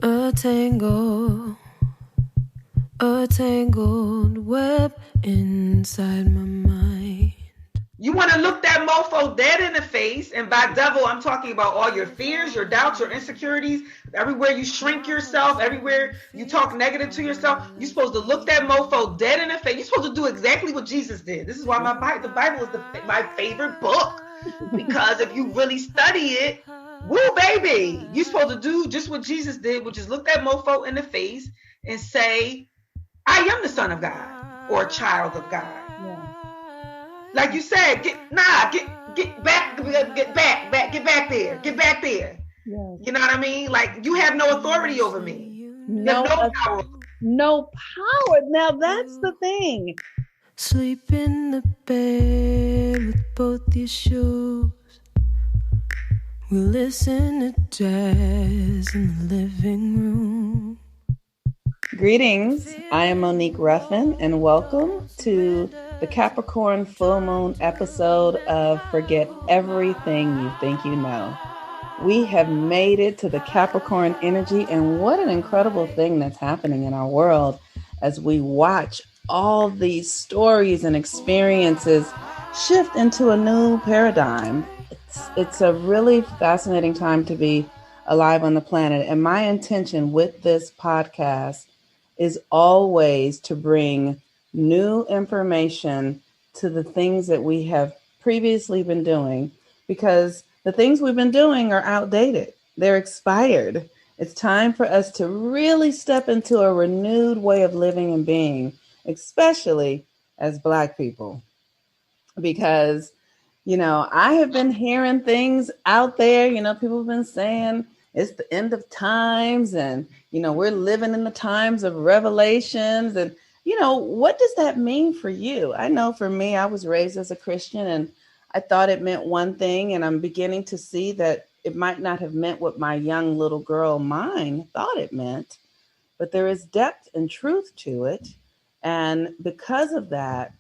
A tangled web inside my mind. You want to look that mofo dead in the face, and by devil, I'm talking about all your fears, your doubts, your insecurities, everywhere you shrink yourself, everywhere you talk negative to yourself. You're supposed to look that mofo dead in the face. You're supposed to do exactly what Jesus did. This is why the Bible is my favorite book, because if you really study it, woo, baby, you're supposed to do just what Jesus did, which is look that mofo in the face and say, I am the Son of God or a child of God. Yeah. Like you said, get back there. Yes. You know what I mean? Like, you have no authority over me. You have no power. No power. Now that's the thing. Sleep in the bed with both your shoes. We listen to jazz in the living room. Greetings. I am Monique Ruffin, and welcome to the Capricorn Full Moon episode of Forget Everything You Think You Know. We have made it to the Capricorn energy, and what an incredible thing that's happening in our world as we watch all these stories and experiences shift into a new paradigm. It's a really fascinating time to be alive on the planet, and my intention with this podcast is always to bring new information to the things that we have previously been doing, because the things we've been doing are outdated. They're expired. It's time for us to really step into a renewed way of living and being, especially as Black people. Because, I have been hearing things out there, people have been saying it's the end of times and, we're living in the times of revelations. And, what does that mean for you? I know for me, I was raised as a Christian and I thought it meant one thing, and I'm beginning to see that it might not have meant what my young little girl mind thought it meant, but there is depth and truth to it. And because of that,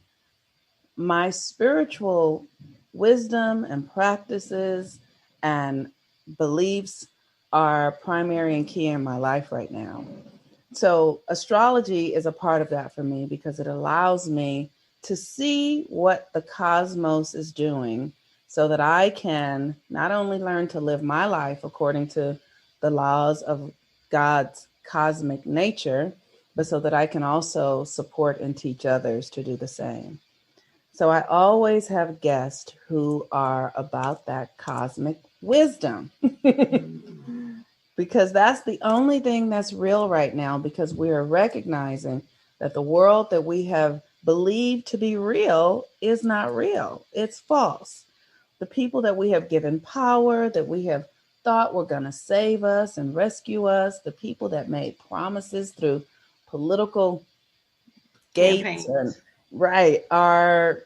my spiritual wisdom and practices and beliefs are primary and key in my life right now. So astrology is a part of that for me because it allows me to see what the cosmos is doing so that I can not only learn to live my life according to the laws of God's cosmic nature, but so that I can also support and teach others to do the same. So I always have guests who are about that cosmic wisdom because that's the only thing that's real right now, because we are recognizing that the world that we have believed to be real is not real. It's false. The people that we have given power, that we have thought were going to save us and rescue us, the people that made promises through political gates and are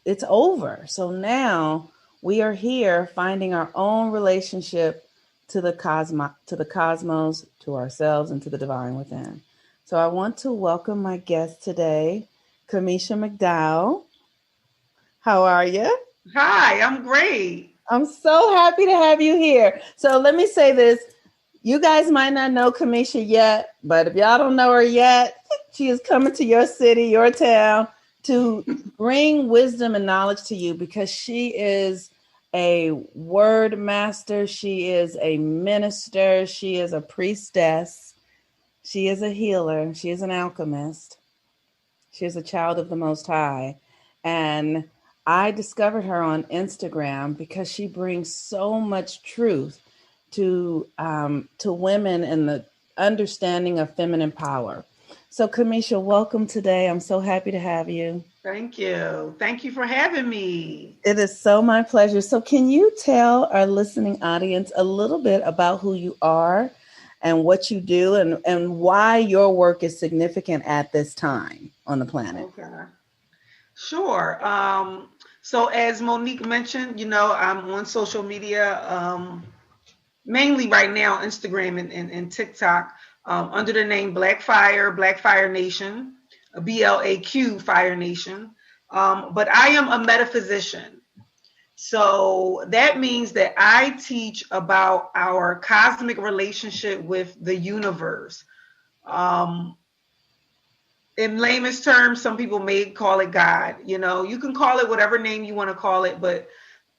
it's over. So now we are here finding our own relationship to the cosmos, to ourselves, and to the divine within. So I want to welcome my guest today, Kimesha McDowell. How are you? Hi, I'm great. I'm so happy to have you here. So let me say this. You guys might not know Kimesha yet, but if y'all don't know her yet, she is coming to your city, your town, to bring wisdom and knowledge to you, because she is a word master. She is a minister. She is a priestess. She is a healer. She is an alchemist. She is a child of the Most High. And I discovered her on Instagram because she brings so much truth to women and the understanding of feminine power. So Kimesha, welcome today. I'm so happy to have you. Thank you. Thank you for having me. It is so my pleasure. So can you tell our listening audience a little bit about who you are and what you do and why your work is significant at this time on the planet? Okay. Sure. So as Monique mentioned, I'm on social media, mainly right now, Instagram and TikTok, under the name Blaq Fire Nation, BLAQ Fire Nation. But I am a metaphysician. So that means that I teach about our cosmic relationship with the universe. Um, in layman's terms, some people may call it God. You can call it whatever name you want to call it, but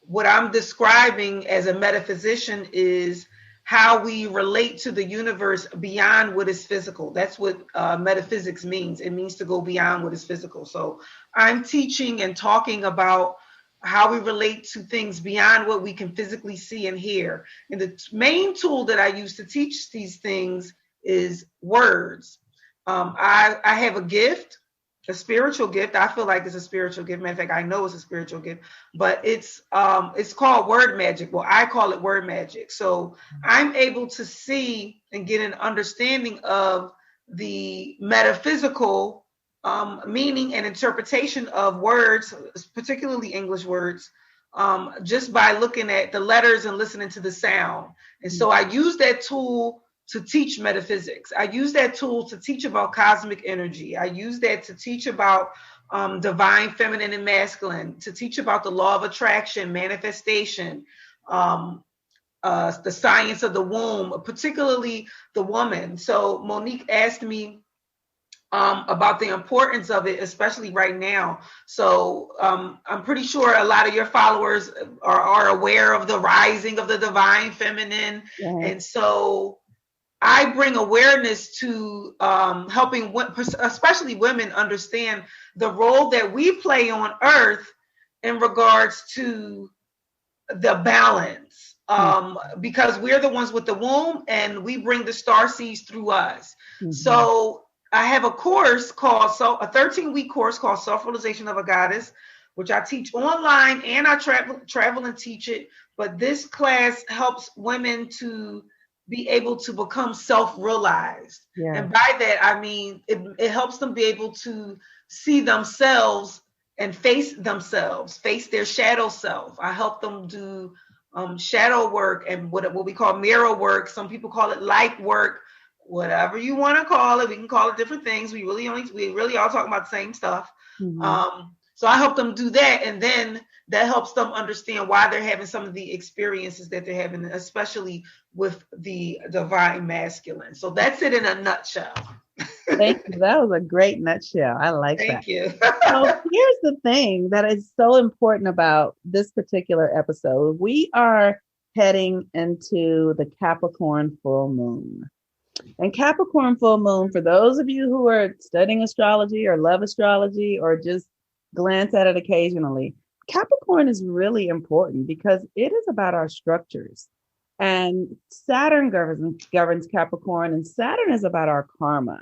what I'm describing as a metaphysician is how we relate to the universe beyond what is physical. That's what metaphysics means. It means to go beyond what is physical. So I'm teaching and talking about how we relate to things beyond what we can physically see and hear. And the main tool that I use to teach these things is words. I have a gift, a spiritual gift. I feel like it's a spiritual gift. Matter of fact, I know it's a spiritual gift, but it's called word magic. Well, I call it word magic. So I'm able to see and get an understanding of the metaphysical meaning and interpretation of words, particularly English words, just by looking at the letters and listening to the sound. And so I use that tool to teach metaphysics. I use that tool to teach about cosmic energy. I use that to teach about divine feminine and masculine, to teach about the law of attraction, manifestation, the science of the womb, particularly the woman. So Monique asked me about the importance of it, especially right now. So I'm pretty sure a lot of your followers are aware of the rising of the divine feminine. Yeah. And so I bring awareness to helping, especially women, understand the role that we play on Earth in regards to the balance. Because we're the ones with the womb and we bring the star seeds through us. Mm-hmm. So I have a course called, a 13-week course called Self-Realization of a Goddess, which I teach online and I travel and teach it. But this class helps women to be able to become self-realized. Yeah. And by that, I mean, it helps them be able to see themselves and face their shadow self. I help them do shadow work and what we call mirror work. Some people call it light work, whatever you want to call it. We can call it different things. We really all talking about the same stuff. Mm-hmm. So I help them do that. And then that helps them understand why they're having some of the experiences that they're having, especially with the divine masculine. So that's it in a nutshell. Thank you. That was a great nutshell. I like that. Thank you. So here's the thing that is so important about this particular episode. We are heading into the Capricorn Full Moon. And Capricorn Full Moon, for those of you who are studying astrology or love astrology or just glance at it occasionally, Capricorn is really important because it is about our structures. And Saturn governs Capricorn, and Saturn is about our karma.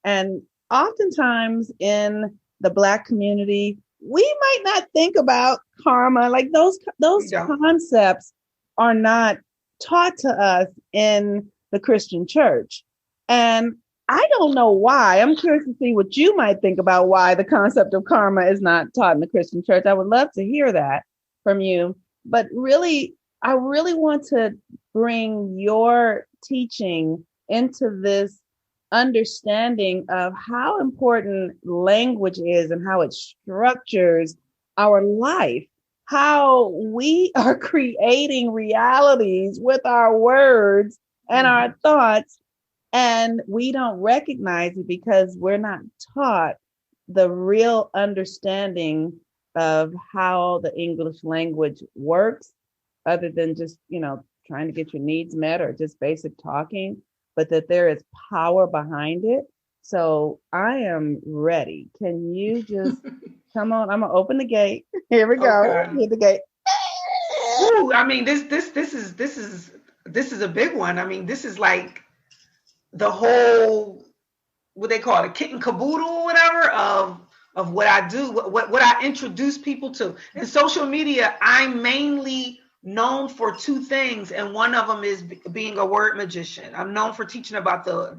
And oftentimes in the Black community, we might not think about karma. Like those concepts are not taught to us in the Christian church. And I don't know why. I'm curious to see what you might think about why the concept of karma is not taught in the Christian church. I would love to hear that from you. But really, I really want to bring your teaching into this understanding of how important language is and how it structures our life, how we are creating realities with our words and our thoughts, and we don't recognize it because we're not taught the real understanding of how the English language works, other than just, trying to get your needs met or just basic talking, but that there is power behind it. So I am ready. Can you just come on? I'm gonna open the gate. Here we go. Okay. Hit the gate. Ooh, I mean, this is a big one. I mean, this is like the whole, what they call it, kit and caboodle or whatever of what I do, what I introduce people to. In social media, I'm mainly known for two things, and one of them is being a word magician. I'm known for teaching about the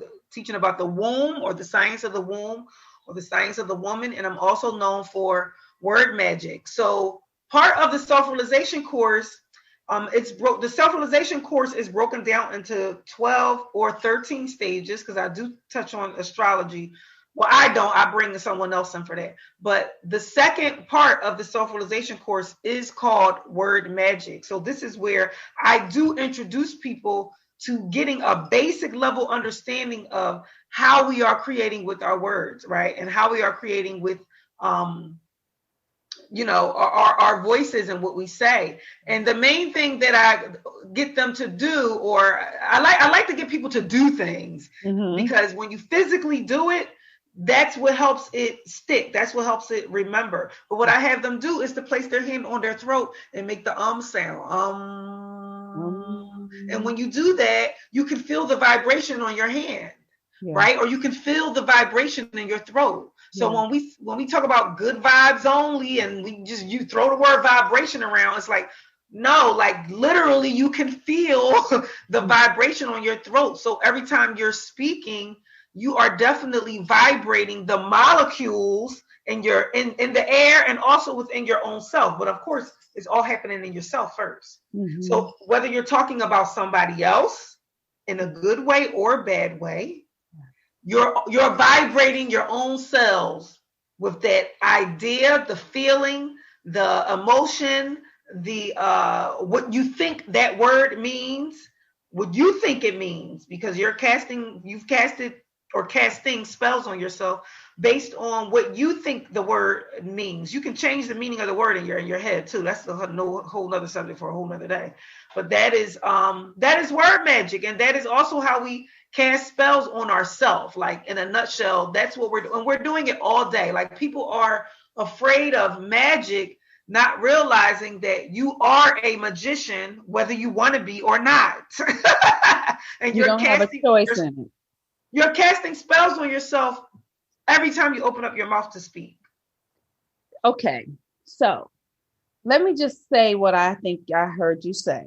womb, or the science of the womb, or the science of the woman, and I'm also known for word magic. So part of the self-realization course, the self-realization course is broken down into 12 or 13 stages, because I do touch on astrology Well, I don't. I bring someone else in for that. But the second part of the self-realization course is called word magic. So this is where I do introduce people to getting a basic level understanding of how we are creating with our words, right? And how we are creating with our voices and what we say. And the main thing that I get them to do, or I like to get people to do things, because when you physically do it, that's what helps it stick. That's what helps it remember. But what I have them do is to place their hand on their throat and make the sound. And when you do that, you can feel the vibration on your hand, right? Or you can feel the vibration in your throat. So when we talk about good vibes only, and you throw the word vibration around, it's like, no, like literally you can feel the vibration on your throat. So every time you're speaking, you are definitely vibrating the molecules in the air and also within your own self. But of course, it's all happening in yourself first. So whether you're talking about somebody else in a good way or a bad way, you're vibrating your own selves with that idea, the feeling, the emotion, the what you think that word means, what you think it means, because you've casted or casting spells on yourself based on what you think the word means. You can change the meaning of the word in your head too. That's a whole nother subject for a whole nother day. But that is word magic, and that is also how we cast spells on ourselves. Like in a nutshell, that's what we're doing. We're doing it all day. Like people are afraid of magic, not realizing that you are a magician, whether you want to be or not. And you don't have a choice in it. You're casting spells on yourself every time you open up your mouth to speak. Okay, so let me just say what I think I heard you say.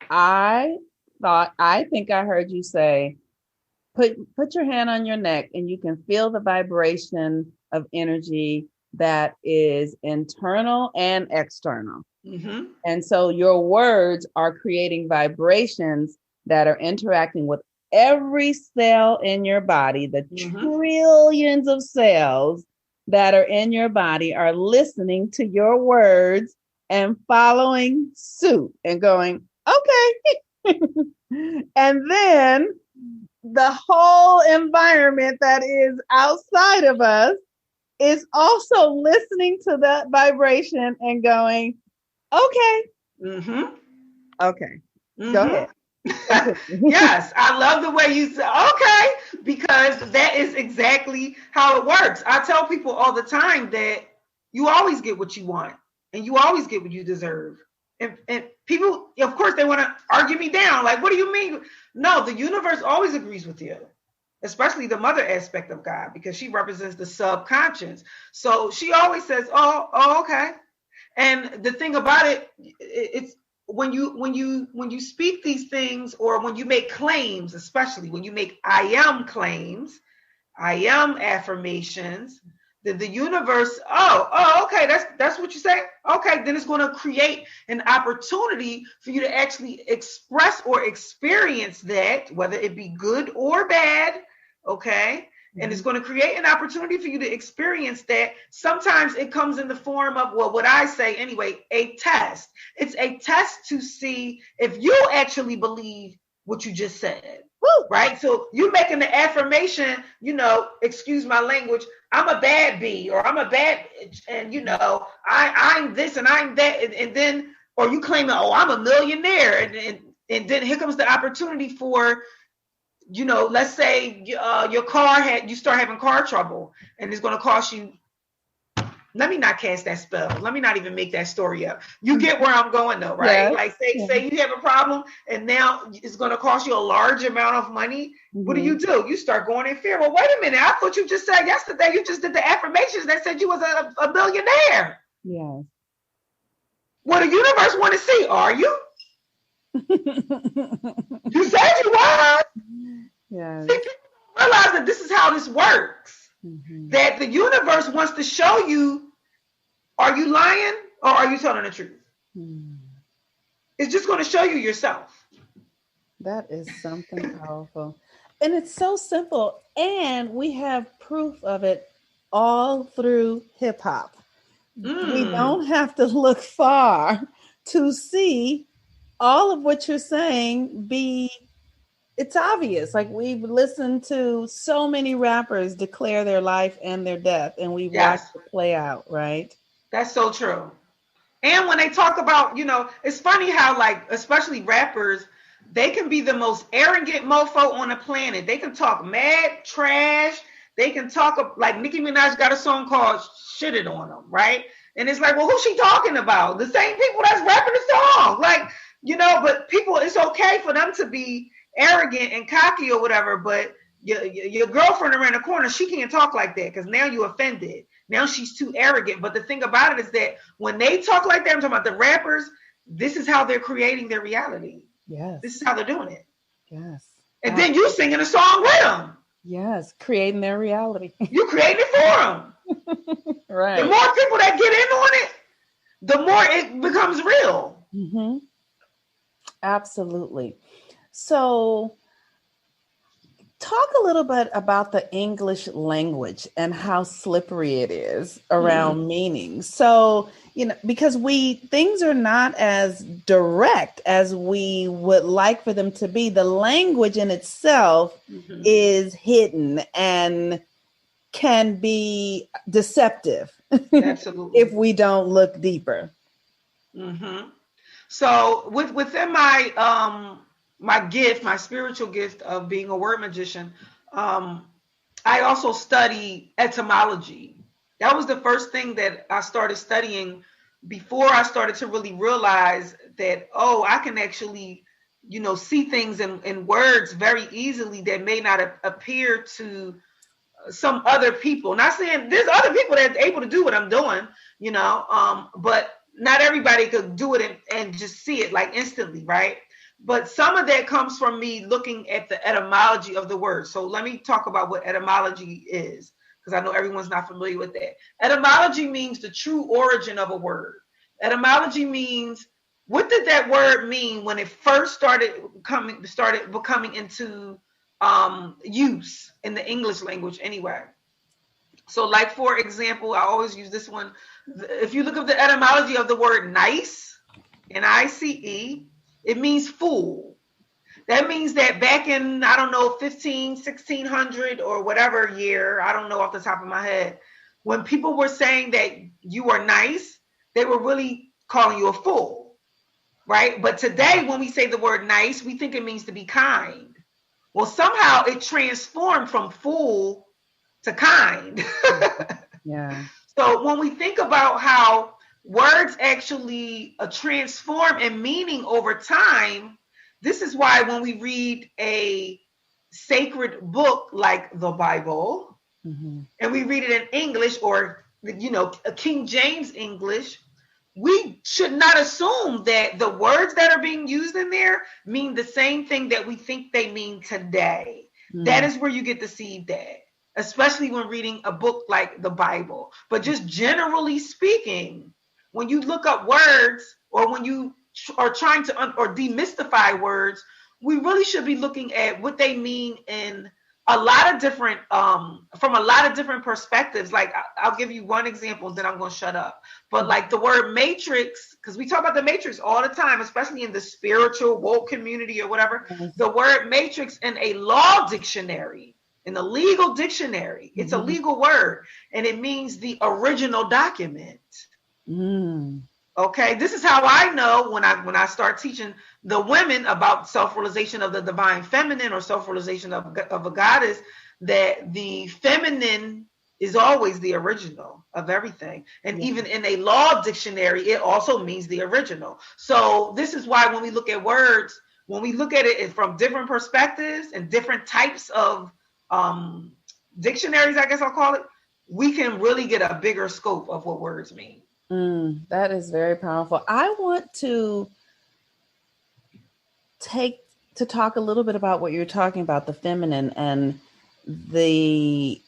I think I heard you say, put your hand on your neck and you can feel the vibration of energy that is internal and external. And so your words are creating vibrations that are interacting with every cell in your body. The trillions of cells that are in your body are listening to your words and following suit and going, okay. And then the whole environment that is outside of us is also listening to that vibration and going, okay. Okay. Go ahead. Yes, I love the way you say okay, because that is exactly how it works. I tell people all the time that you always get what you want and you always get what you deserve. And people, of course, they want to argue me down. Like, what do you mean? No, the universe always agrees with you, especially the mother aspect of God, because she represents the subconscious. So she always says, oh, okay. And the thing about it, it's when you speak these things, or when you make claims, especially when you make I am claims, I am affirmations, that the universe, okay, that's what you say. Okay, then it's going to create an opportunity for you to actually express or experience that, whether it be good or bad. Okay. And it's going to create an opportunity for you to experience that. Sometimes it comes in the form of, well, what I say anyway, a test. It's a test to see if you actually believe what you just said. Woo! Right? So you making the affirmation, excuse my language, I'm a bad bee, or I'm a bad bitch, and I'm this and I'm that, and then, or you claiming, oh, I'm a millionaire, and then here comes the opportunity for, let's say your car you start having car trouble, and it's going to cost you. Let me not cast that spell. Let me not even make that story up. You get where I'm going though, right? Yeah. Like say you have a problem and now it's going to cost you a large amount of money. What do? You start going in fear. Well, wait a minute. I thought you just said yesterday, you just did the affirmations that said you was a billionaire. Yes. Well, the universe want to see, are you? You said you was. Yeah. Realize that this is how this works. That the universe wants to show you, are you lying or are you telling the truth? It's just going to show you yourself. That is something powerful. And it's so simple. And we have proof of it all through hip hop. We don't have to look far to see all of what you're saying it's obvious. Like, we've listened to so many rappers declare their life and their death, and we've watched it play out, right? That's so true. And when they talk about, it's funny how, like, especially rappers, they can be the most arrogant mofo on the planet. They can talk mad trash. They can talk, like, Nicki Minaj got a song called Shit It On Them, right? And it's like, well, who's she talking about? The same people that's rapping the song. Like, but people, it's okay for them to be arrogant and cocky or whatever, but your girlfriend around the corner, she can't talk like that because now you offended. Now she's too arrogant. But the thing about it is that when they talk like that, I'm talking about the rappers, this is how they're creating their reality. Yes. This is how they're doing it. Yes. And then you singing a song with them. Yes, creating their reality. You creating it for them. Right. The more people that get in on it, the more it becomes real. Mm-hmm. Absolutely. So talk a little bit about the English language and how slippery it is around meaning. So, because things are not as direct as we would like for them to be. The language in itself is hidden and can be deceptive. Absolutely. If we don't look deeper. Mm-hmm. So within my my spiritual gift of being a word magician, I also study etymology. That was the first thing that I started studying before I started to really realize that, I can actually, see things in words very easily that may not appear to some other people. Not saying there's other people that's able to do what I'm doing, but not everybody could do it and just see it like instantly, right? But some of that comes from me looking at the etymology of the word. So let me talk about what etymology is, because I know everyone's not familiar with that. Etymology means the true origin of a word. Etymology means, what did that word mean when it first started becoming into use in the English language anyway. So, like, for example, I always use this one. If you look up the etymology of the word nice, N-I-C-E, it means fool. That means that back in, 1600 or whatever year, I don't know off the top of my head, when people were saying that you are nice, they were really calling you a fool, right? But today, when we say the word nice, we think it means to be kind. Well, somehow it transformed from fool to kind. Yeah. So when we think about how words actually transform in meaning over time, this is why when we read a sacred book like the Bible, and we read it in English or, a King James English, we should not assume that the words that are being used in there mean the same thing that we think they mean today. That is where you get deceived at, especially when reading a book like the Bible. But just generally speaking, when you look up words or when you are trying to or demystify words, we really should be looking at what they mean in a lot of different, from a lot of different perspectives. Like, I'll give you one example, then I'm going to shut up. But like the word matrix, because we talk about the matrix all the time, especially in the spiritual woke community or whatever, the word matrix in a law dictionary, in the legal dictionary, it's a legal word, and it means the original document. Okay, this is how I know when I start teaching the women about self-realization of the divine feminine or self-realization of a goddess, that the feminine is always the original of everything. And even in a law dictionary, it also means the original. So this is why when we look at words, when we look at it from different perspectives and different types of dictionaries, I guess I'll call it, we can really get a bigger scope of what words mean. That is very powerful. I want to talk a little bit about what you're talking about, the feminine and the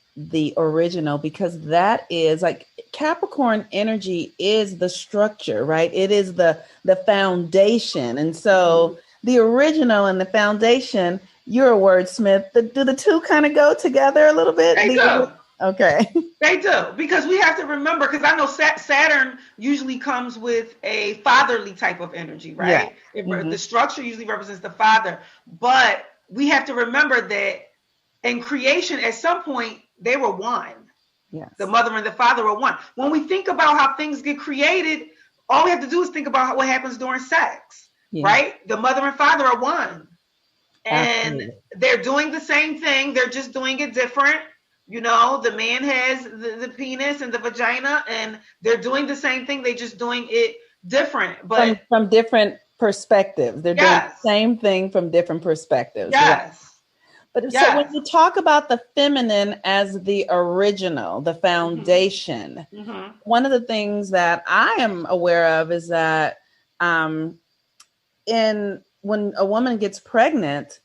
original, because that is like Capricorn energy is the structure, right? It is the foundation. And so the original and the foundation, you're a wordsmith. Do the two kind of go together a little bit? They do. Okay. They do, because we have to remember, because I know Saturn usually comes with a fatherly type of energy, right? Yeah. The structure usually represents the father, but we have to remember that in creation, at some point, they were one. Yes. The mother and the father are one. When we think about how things get created, all we have to do is think about what happens during sex, right? The mother and father are one. And they're doing the same thing. They're just doing it different. You know, the man has the penis and the vagina, and they're doing the same thing. They're just doing it different. But from different perspectives. They're doing the same thing from different perspectives. Yes. Right? But so when you talk about the feminine as the original, the foundation, one of the things that I am aware of is that when a woman gets pregnant,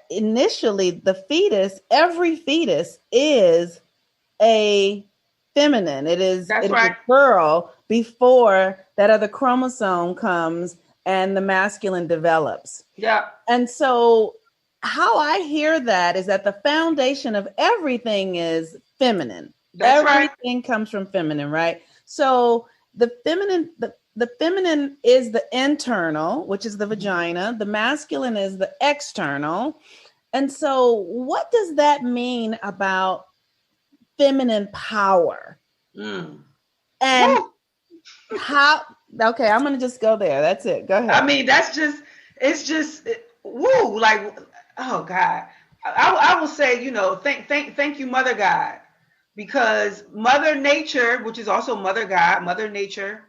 initially the fetus, every fetus is a feminine. It is a girl before that other chromosome comes and the masculine develops. Yeah. And so how I hear that is that the foundation of everything is feminine. Everything comes from feminine, right? So the feminine, the feminine is the internal, which is the vagina. The masculine is the external. And so what does that mean about feminine power? And how, okay, I'm going to just go there. That's it. Go ahead. I mean, like, oh God. I will say, you know, thank you, Mother God, because Mother Nature, which is also Mother God, Mother Nature,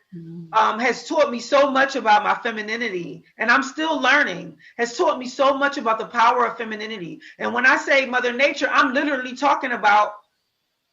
has taught me so much about my femininity, and I'm still learning, has taught me so much about the power of femininity. And when I say Mother Nature, I'm literally talking about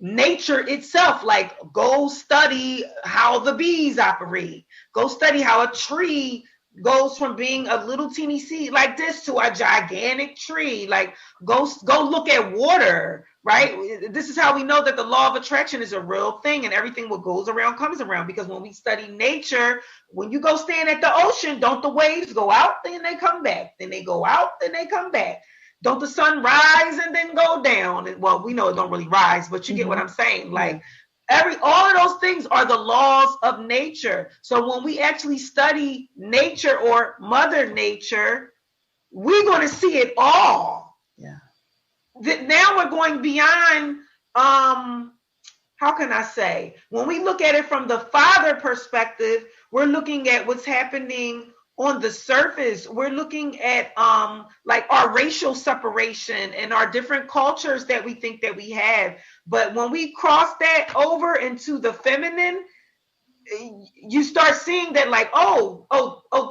nature itself. Like, go study how the bees operate. Go study how a tree goes from being a little teeny seed like this to a gigantic tree. Like, go look at water, right? This is how we know that the law of attraction is a real thing, and everything what goes around comes around. Because when we study nature, when you go stand at the ocean, don't the waves go out, then they come back, then they go out, then they come back? Don't the sun rise and then go down? And, well, we know it don't really rise, but you get what I'm saying. Like, all of those things are the laws of nature. So when we actually study nature or Mother Nature, we're going to see it all. Yeah. Now we're going beyond, how can I say? When we look at it from the father perspective, we're looking at what's happening on the surface. We're looking at like our racial separation and our different cultures that we think that we have. But when we cross that over into the feminine, you start seeing that, like, oh,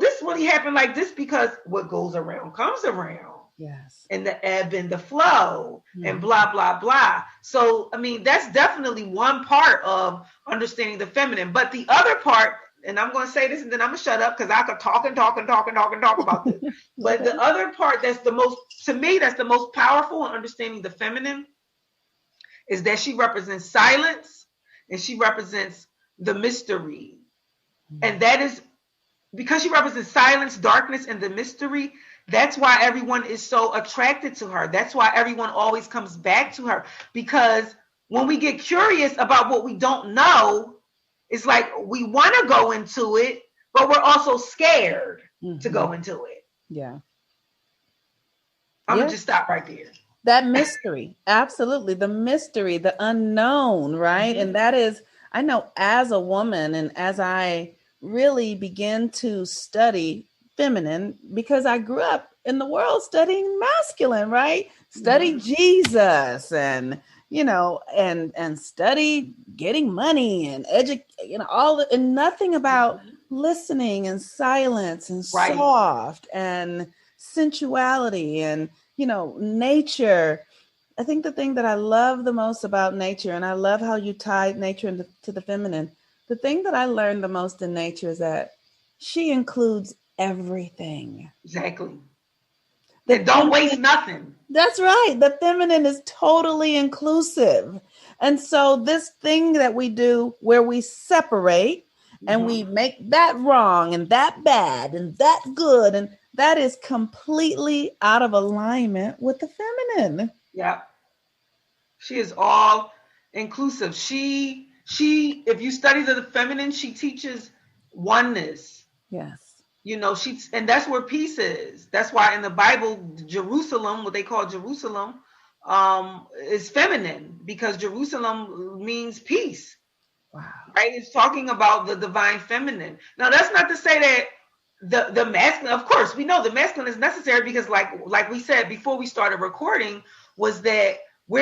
this really happened like this, because what goes around comes around. Yes. And the ebb and the flow and blah, blah, blah. So, I mean, that's definitely one part of understanding the feminine. But the other part, and I'm going to say this and then I'm going to shut up because I could talk about this. But the other part that's the most, to me, that's the most powerful in understanding the feminine is that she represents silence and she represents the mystery. And that is because she represents silence, darkness, and the mystery. That's why everyone is so attracted to her. That's why everyone always comes back to her. Because when we get curious about what we don't know, it's like we want to go into it, but we're also scared to go into it. Yeah. I'm going to just stop right there. That mystery. Absolutely. The mystery, the unknown, right? And that is, I know as a woman and as I really begin to study feminine, because I grew up in the world studying masculine, right? Study Jesus and, you know, and study getting money and educate, you know, and nothing about listening and silence and soft and sensuality and, you know, nature. I think the thing that I love the most about nature, and I love how you tied nature into the feminine, the thing that I learned the most in nature is that she includes everything. Exactly. Don't waste nothing. That's right. The feminine is totally inclusive. And so this thing that we do where we separate and we make that wrong and that bad and that good, and that is completely out of alignment with the feminine. Yeah. She is all inclusive. She if you study the feminine, she teaches oneness. Yes. And that's where peace is. That's why in the Bible, Jerusalem, what they call Jerusalem, is feminine, because Jerusalem means peace. Wow. Right? It's talking about the divine feminine. Now, that's not to say that the masculine, of course, we know the masculine is necessary, because like we said before we started recording, was that we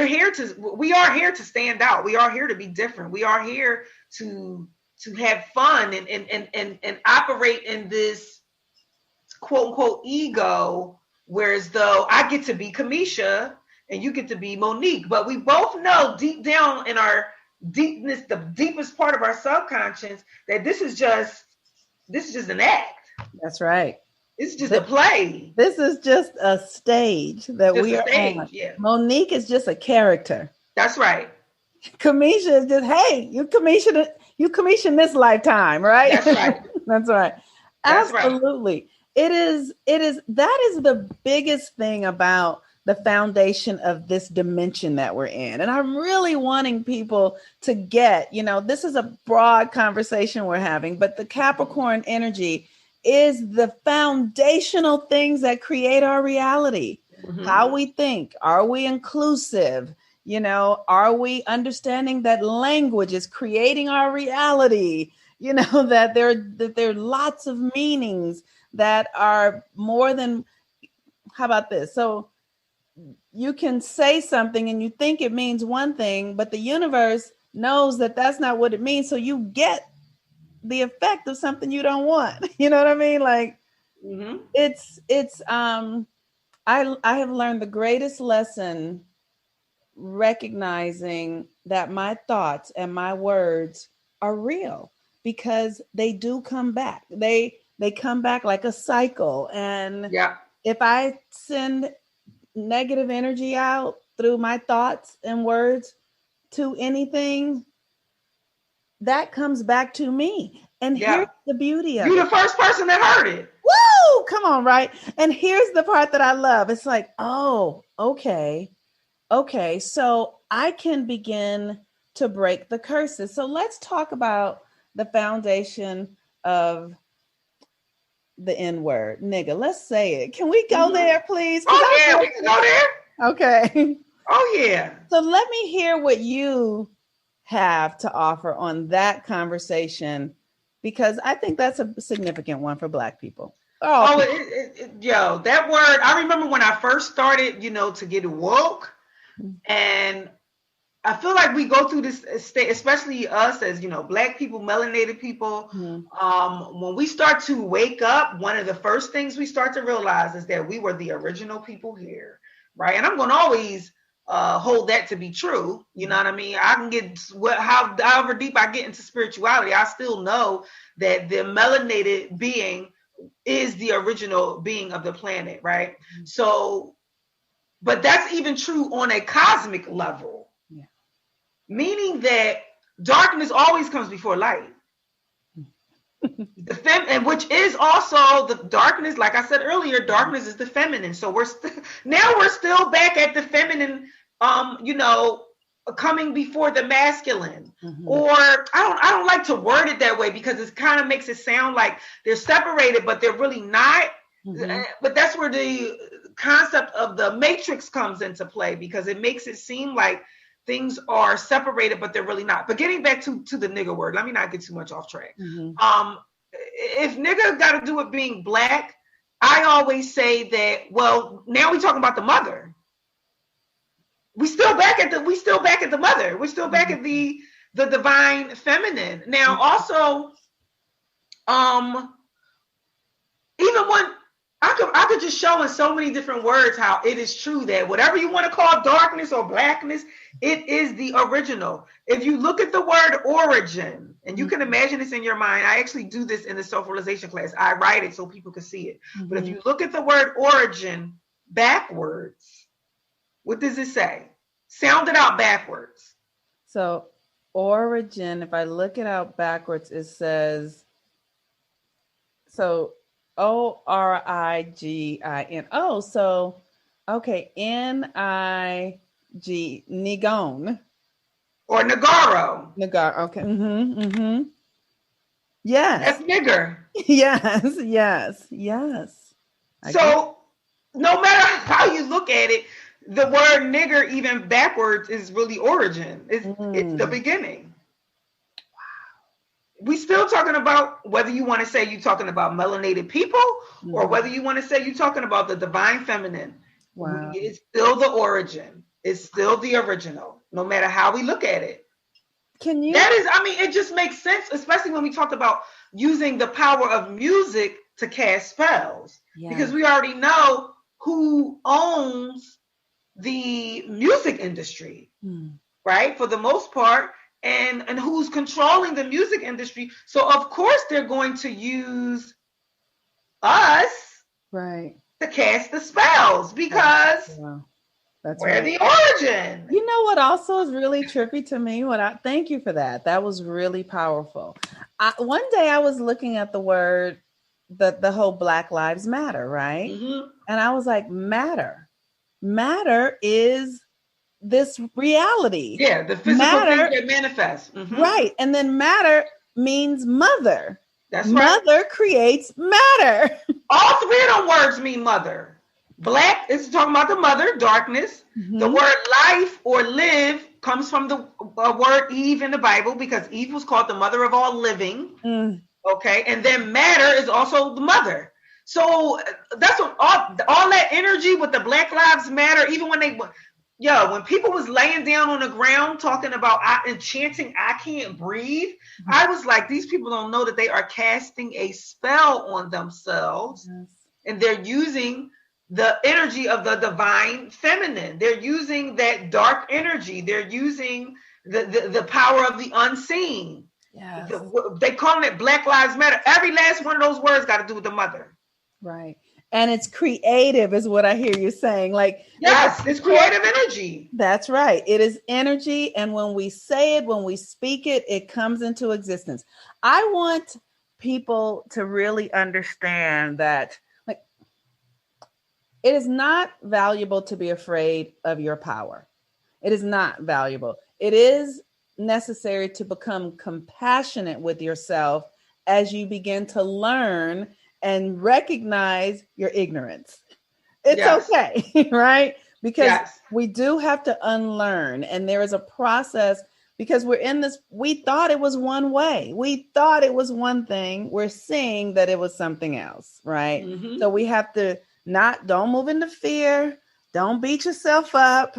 are here to stand out. We are here to be different. We are here to have fun and operate in this quote unquote ego, whereas though I get to be Kimesha and you get to be Monique, but we both know deep down in our deepness, the deepest part of our subconscious, that this is just an act. That's right. It's just a play. This is just a stage that we are on. Yeah. Monique is just a character. That's right. Kamesha is just, hey, you Kamesha in this lifetime, right? That's right. That's right. That's absolutely. Right. That is the biggest thing about the foundation of this dimension that we're in. And I'm really wanting people to get, this is a broad conversation we're having, but the Capricorn energy is the foundational things that create our reality. Mm-hmm. How we think. Are we inclusive? Are we understanding that language is creating our reality? That there are lots of meanings that are more than, how about this? So you can say something and you think it means one thing, but the universe knows that that's not what it means. So you get the effect of something you don't want. You know what I mean? Like, mm-hmm. I have learned the greatest lesson recognizing that my thoughts and my words are real, because they do come back. They come back like a cycle. And yeah. If I send negative energy out through my thoughts and words to anything, that comes back to me. And here's the beauty of it. You're the first person that heard it. Woo! Come on, right? And here's the part that I love. It's like, oh, okay. So I can begin to break the curses. So let's talk about the foundation of the N word, nigga. Let's say it. Can we go there, please? Oh, yeah, we can go there. Okay. Oh, yeah. So let me hear what you have to offer on that conversation, because I think that's a significant one for Black people. That word, I remember when I first started, to get woke, and I feel like we go through this state, especially us as, Black people, melanated people. Mm-hmm. When we start to wake up, one of the first things we start to realize is that we were the original people here, right? And I'm going to always hold that to be true. You know what I mean? I can get however deep I get into spirituality, I still know that the melanated being is the original being of the planet, right? Mm-hmm. So, but that's even true on a cosmic level. Meaning that darkness always comes before light. And which is also the darkness, like I said earlier, darkness is the feminine. So we're still back at the feminine, coming before the masculine. Mm-hmm. Or I don't like to word it that way, because it kind of makes it sound like they're separated, but they're really not. Mm-hmm. But that's where the concept of the matrix comes into play, because it makes it seem like things are separated, but they're really not. But getting back to the nigga word, let me not get too much off track. Mm-hmm. If nigga got to do with being Black, I always say that, well, now we talking about the mother. We still back at the mother. We're still back at the divine feminine. Now, also, even when I could just show in so many different words how it is true that whatever you want to call darkness or blackness, it is the original. If you look at the word origin, and you can imagine this in your mind, I actually do this in the self-realization class. I write it so people can see it. Mm-hmm. But if you look at the word origin backwards, what does it say? Sound it out backwards. So origin, if I look it out backwards, it says, Origin. Oh, so okay, Nigon. Or Nagaro. Nagar. Okay. Yes. That's nigger. Yes. So no matter how you look at it, the word nigger, even backwards, is really origin. It's the beginning. We still talking about whether you want to say you're talking about melanated people or whether you want to say you're talking about the divine feminine. Wow. It's still the origin. It's still the original, no matter how we look at it. Can you? That is, I mean, it just makes sense, especially when we talked about using the power of music to cast spells. Yeah. Because we already know who owns the music industry, right? For the most part, and who's controlling the music industry. So of course they're going to use us, right, to cast the spells because we're the origin. You know what also is really trippy to me? Thank you for that. That was really powerful. One day I was looking at the word, the whole Black Lives Matter, right? And I was like, matter is this reality. Yeah, the physical thing that manifests. Right. And then matter means mother. That's right. Mother creates matter. All three of them words mean mother. Black is talking about the mother, darkness. The word life or live comes from the word Eve in the Bible because Eve was called the mother of all living. Okay. And then matter is also the mother. So that's what all that energy with the Black Lives Matter, even when when people was laying down on the ground talking about and chanting, I can't breathe, I was like, these people don't know that they are casting a spell on themselves. And they're using the energy of the divine feminine. They're using that dark energy. They're using the power of the unseen. Yes. They call it Black Lives Matter. Every last one of those words got to do with the mother. Right. And it's creative is what I hear you saying. Like, yes, it's creative energy. That's right. It is energy. And when we say it, when we speak it, it comes into existence. I want people to really understand that, like, it is not valuable to be afraid of your power. It is not valuable. It is necessary to become compassionate with yourself as you begin to learn and recognize your ignorance. It's okay, right? Because we do have to unlearn. And there is a process because we're in this, we thought it was one way. We thought it was one thing. We're seeing that it was something else, right? So we have to don't move into fear. Don't beat yourself up.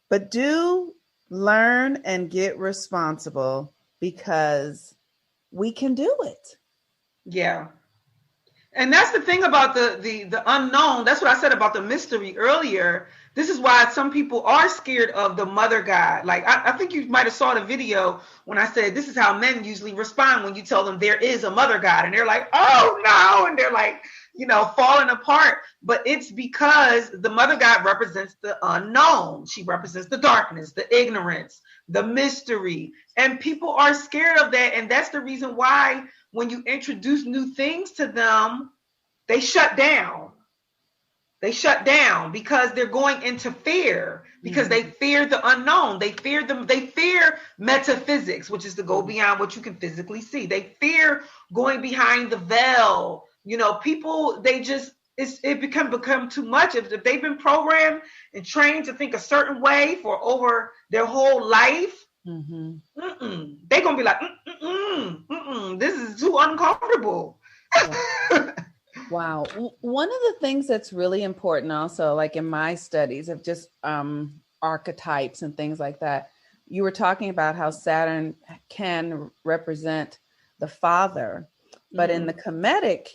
But do learn and get responsible because we can do it. Yeah. And that's the thing about the unknown. That's what I said about the mystery earlier. This is why some people are scared of the mother god. Like, I think you might have saw the video when I said this is how men usually respond when you tell them there is a mother god. And they're like, oh, no. And they're like, falling apart. But it's because the mother god represents the unknown. She represents the darkness, the ignorance, the mystery. And people are scared of that. And that's the reason why when you introduce new things to them, they shut down. They shut down because they're going into fear, because they fear the unknown. They fear metaphysics, which is to go beyond what you can physically see. They fear going behind the veil. People, it become too much. If they've been programmed and trained to think a certain way for over their whole life, they're gonna be like, this is too uncomfortable. Wow. One of the things that's really important also, like in my studies of just archetypes and things like that, you were talking about how Saturn can represent the father, but in the Kemetic,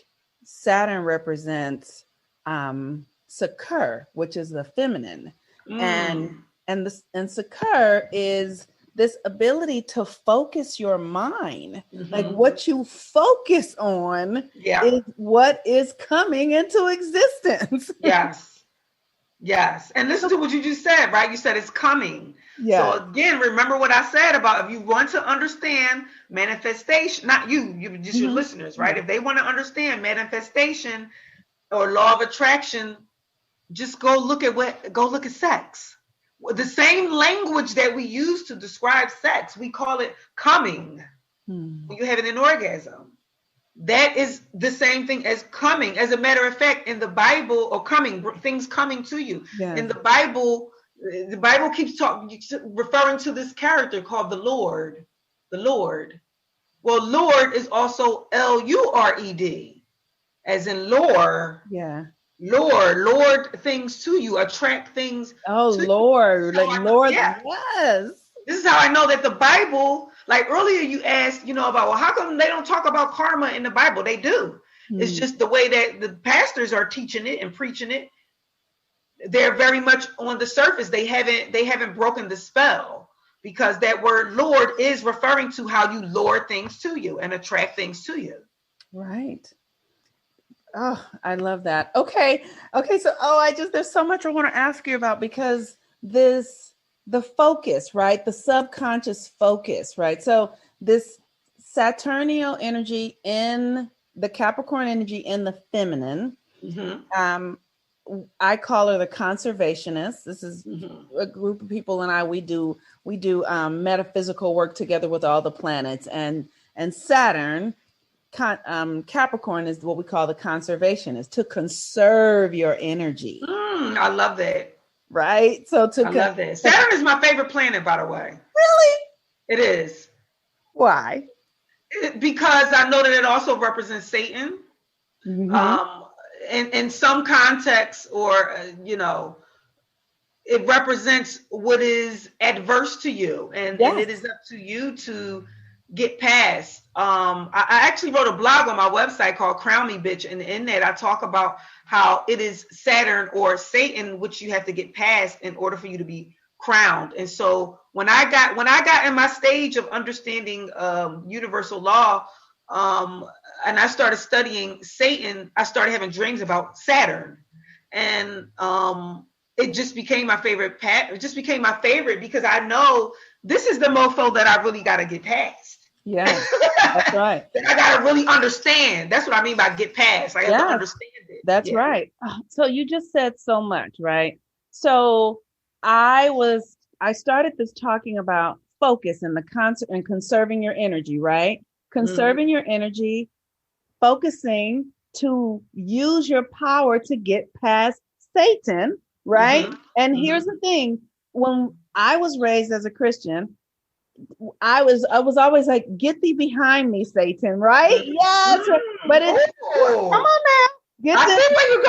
Saturn represents Sakur, which is the feminine. And Sakur is this ability to focus your mind. Like what you focus on is what is coming into existence. Yes. Yes. And listen to what you just said, right? You said it's coming. Yeah. So again, remember what I said about if you want to understand manifestation, not you just your listeners, right? If they want to understand manifestation or law of attraction, just go look at sex. The same language that we use to describe sex, we call it coming. When you're having an orgasm. That is the same thing as coming. As a matter of fact, in the Bible, or coming, things coming to you. Yes. In the Bible keeps referring to this character called the Lord. The Lord. Well, Lord is also L-U-R-E-D, as in lure. Yeah. Lord things to you, attract things. Oh, Lord. Like Lord, yeah. Yes. This is how I know that the Bible, like earlier you asked, about, well, how come they don't talk about karma in the Bible? They do. It's just the way that the pastors are teaching it and preaching it. They're very much on the surface. They haven't broken the spell, because that word Lord is referring to how you lure things to you and attract things to you. Right. Oh, I love that. Okay. So, there's so much I want to ask you about, because the focus, right? The subconscious focus, right? So this Saturnial energy in the Capricorn energy in the feminine, I call her the conservationist. This is a group of people, and we do metaphysical work together with all the planets, and Saturn, Capricorn is what we call the conservationist, to conserve your energy. I love that. Right. So I love that. Saturn is my favorite planet, by the way. Really? It is. Why? Because I know that it also represents Satan. In some contexts, or it represents what is adverse to you, and it is up to you to get past. I actually wrote a blog on my website called Crown Me Bitch, and in that I talk about how it is Saturn or Satan which you have to get past in order for you to be crowned. And so when I got in my stage of understanding universal law, and I started studying Satan, I started having dreams about Saturn, and it just became my favorite. It just became my favorite because I know this is the mofo that I really got to get past. Yeah, that's right. That I got to really understand. That's what I mean by get past. I have to understand it. That's right. So you just said so much, right? So I started this talking about focus and the concept and conserving your energy, right? Conserving your energy, focusing to use your power to get past Satan, right? And here's the thing: when I was raised as a Christian, I was always like, "Get thee behind me, Satan!" Right? Yes, but it's come on now. I see where you're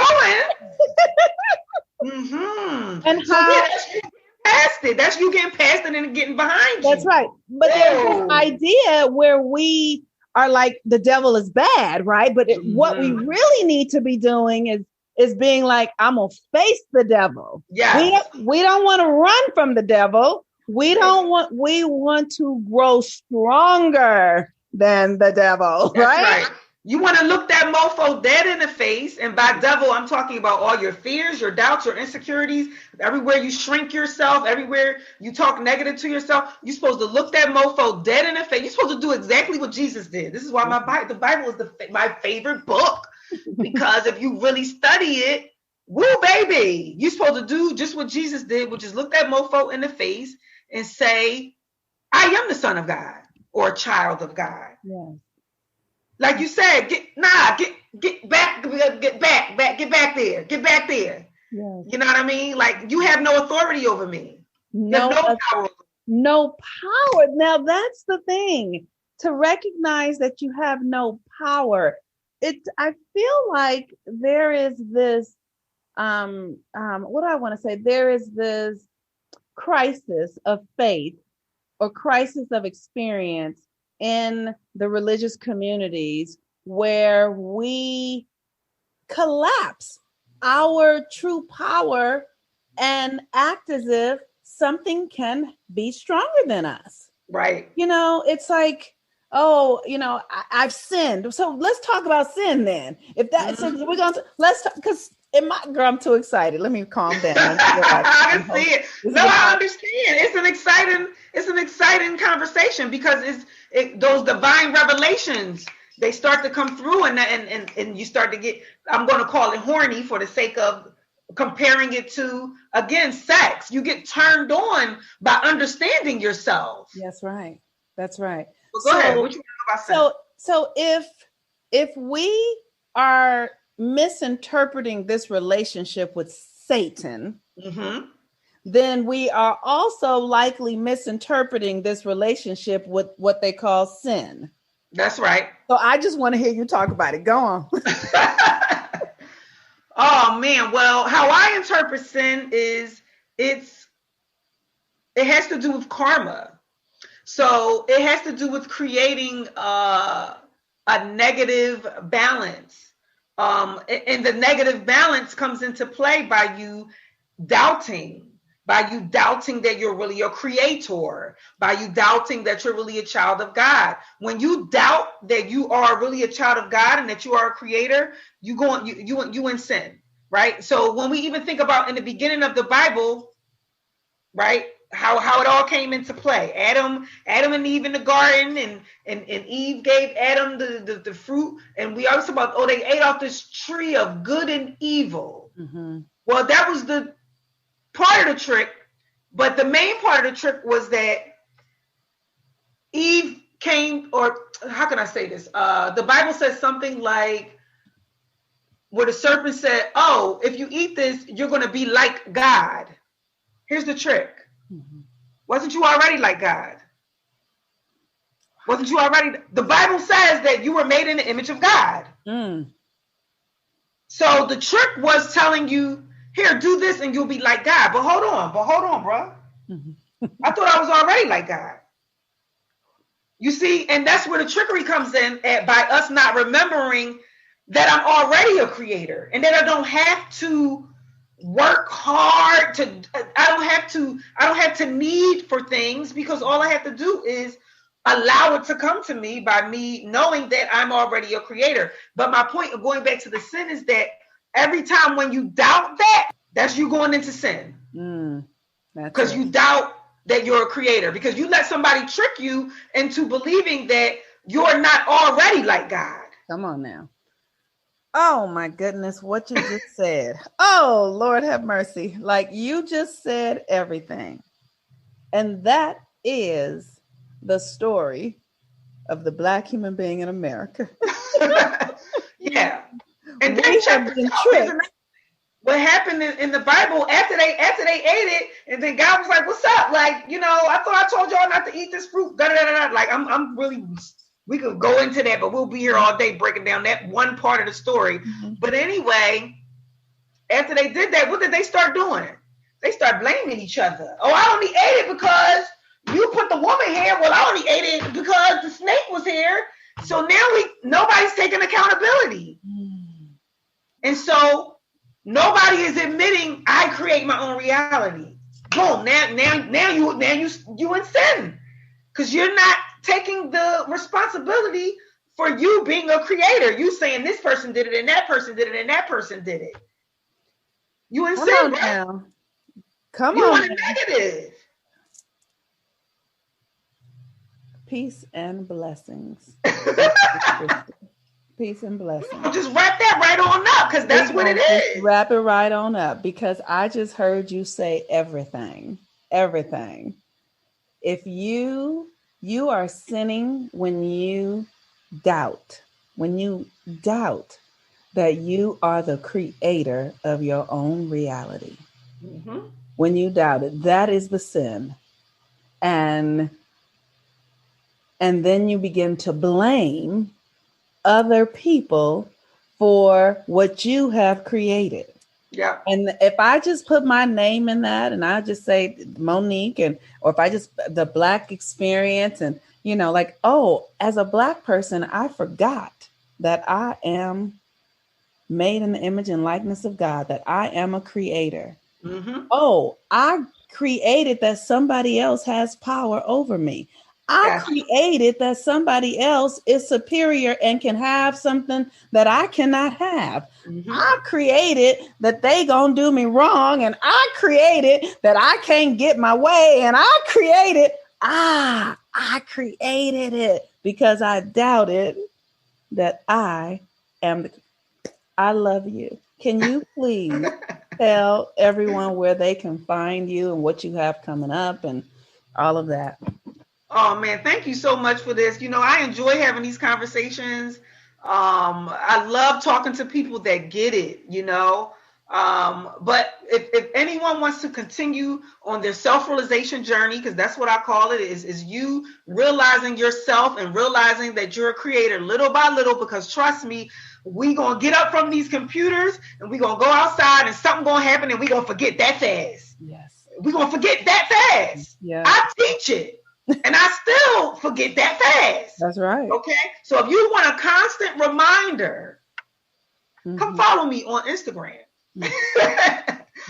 going. And so that's you past it. That's you getting past it and getting behind you. That's right. But there's this idea where we are like, the devil is bad, right? But what we really need to be doing is being like, I'm gonna face the devil. Yeah. We don't want to run from the devil. We want to grow stronger than the devil. That's right. You want to look that mofo dead in the face. And by devil, I'm talking about all your fears, your doubts, your insecurities. Everywhere you shrink yourself, everywhere you talk negative to yourself, you're supposed to look that mofo dead in the face. You're supposed to do exactly what Jesus did. This is why the Bible is my favorite book. Because if you really study it, woo, baby, you're supposed to do just what Jesus did, which is look that mofo in the face and say, I am the son of God or a child of God. Yeah. Like you said, get back there. Get back there. Yes. You know what I mean? Like, you have no authority over me. No power. No power. Now that's the thing, to recognize that you have no power. I feel like there is this, what do I want to say? There is this crisis of faith or crisis of experience in the religious communities where we collapse our true power and act as if something can be stronger than us. Right. It's like, I've sinned. So let's talk about sin then. If that, so we're going to, let's talk, because Girl, I'm too excited. Let me calm down. I can see it. No, I understand. It's an exciting conversation because those divine revelations, they start to come through and you start to get, I'm going to call it horny for the sake of comparing it to, again, sex. You get turned on by understanding yourself. That's right. That's right. Well, go ahead. What you want to know about sex? So if we are misinterpreting this relationship with Satan, then we are also likely misinterpreting this relationship with what they call sin. That's right. So I just want to hear you talk about it. Go on. Oh man, well, how I interpret sin is it has to do with karma. So it has to do with creating a negative balance. And the negative balance comes into play by you doubting that you're really a creator, by you doubting that you're really a child of God. When you doubt that you are really a child of God and that you are a creator, you in sin, right? So when we even think about in the beginning of the Bible, right, how it all came into play. Adam and Eve in the garden, and Eve gave Adam the fruit, and we always talk about, they ate off this tree of good and evil. Well, that was the part of the trick, but the main part of the trick was that Eve came, or how can I say this? The Bible says something like, where the serpent said, oh, if you eat this, you're going to be like God. Here's the trick. Wasn't you already like God? Wasn't you already? The Bible says that you were made in the image of God. So the trick was telling you, here, do this and you'll be like God. But hold on, bro. I thought I was already like God. You see, and that's where the trickery comes in by us not remembering that I'm already a creator and that I don't have to work hard I don't have to need for things, because all I have to do is allow it to come to me by me knowing that I'm already a creator. But my point of going back to the sin is that every time when you doubt that, that's you going into sin. Because you doubt that you're a creator, because you let somebody trick you into believing that you're not already like God. Come on now. Oh my goodness, what you just said. Oh, Lord have mercy. Like, you just said everything. And that is the story of the Black human being in America. Yeah. And then have been tricked. What happened in the Bible after they ate it, and then God was like, what's up? Like, I thought I told y'all not to eat this fruit. Like, I'm really, we could go into that, but we'll be here all day breaking down that one part of the story. But anyway, after they did that, what did they start doing? They start blaming each other. Oh, I only ate it because you put the woman here. Well, I only ate it because the snake was here. So now nobody's taking accountability. And so nobody is admitting I create my own reality. Boom. Now you in sin, because you're not taking the responsibility for you being a creator. You saying this person did it and that person did it and that person did it. You in sin, right? Come you on. You negative. Peace and blessings. Peace and blessings. Just wrap that right on up, because that's what it is. Wrap it right on up, because I just heard you say everything. Everything. If you are sinning when you doubt that you are the creator of your own reality. When you doubt it, that is the sin. And then you begin to blame other people for what you have created. Yeah. And if I just put my name in that, and I just say Monique, or if I just the Blaq experience, and like, oh, as a Black person, I forgot that I am made in the image and likeness of God, that I am a creator. Oh, I created that somebody else has power over me. I created that somebody else is superior and can have something that I cannot have. Mm-hmm. I created that they gonna do me wrong, and I created that I can't get my way, and I created it because I doubted that I am I love you. Can you please tell everyone where they can find you and what you have coming up and all of that? Oh man, thank you so much for this. I enjoy having these conversations. I love talking to people that get it, but if anyone wants to continue on their self-realization journey, because that's what I call it, is you realizing yourself and realizing that you're a creator little by little, because trust me, we gonna get up from these computers and we gonna go outside and something gonna happen and we gonna forget that fast. Yes. We gonna forget that fast. Yeah. I teach it. And I still forget that fast. That's right. Okay. So if you want a constant reminder, come follow me on Instagram.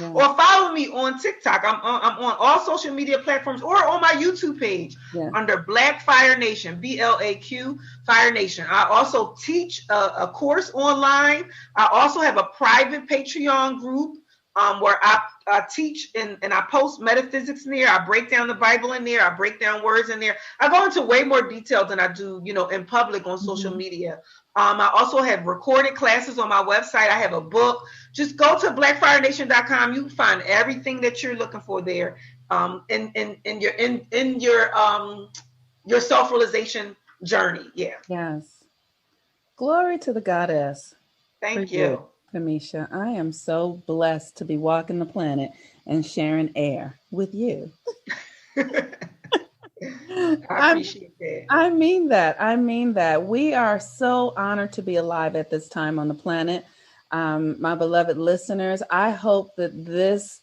Or follow me on TikTok. I'm on all social media platforms, or on my YouTube page under Blaq Fire Nation, BLAQ Fire Nation. I also teach a course online. I also have a private Patreon group where I teach and I post metaphysics in there. I break down the Bible in there. I break down words in there. I go into way more detail than I do, in public on social media. I also have recorded classes on my website. I have a book. Just go to blackfirenation.com. You can find everything that you're looking for there. In your self-realization journey. Yeah. Yes. Glory to the goddess. Thank you. Kimesha, I am so blessed to be walking the planet and sharing air with you. I appreciate that. I mean that. We are so honored to be alive at this time on the planet. My beloved listeners, I hope that this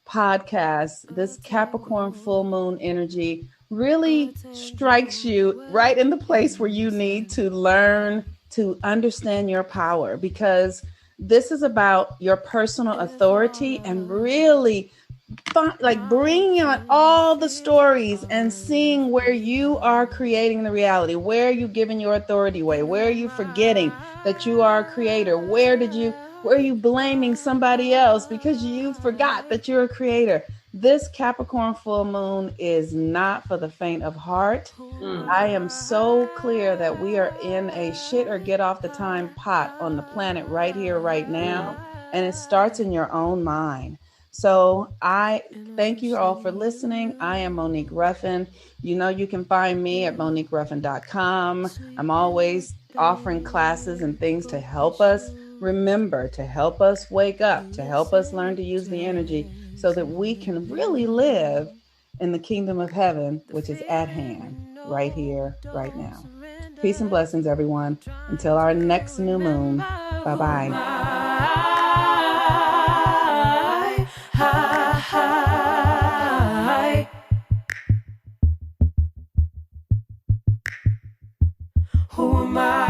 podcast, this Capricorn full moon energy, really strikes you right in the place where you need to learn to understand your power, because this is about your personal authority and really bringing on all the stories and seeing where you are creating the reality. Where are you giving your authority away? Where are you forgetting that you are a creator? Where are you blaming somebody else because you forgot that you're a creator? This Capricorn full moon is not for the faint of heart. I am so clear that we are in a shit or get off the time pot on the planet right here, right now. And it starts in your own mind. So I thank you all for listening. I am Monique Ruffin. You can find me at moniqueruffin.com. I'm always offering classes and things to help us remember, to help us wake up, to help us learn to use the energy so that we can really live in the kingdom of heaven, which is at hand, right here, right now. Peace and blessings, everyone. Until our next new moon. Bye-bye. Who am I?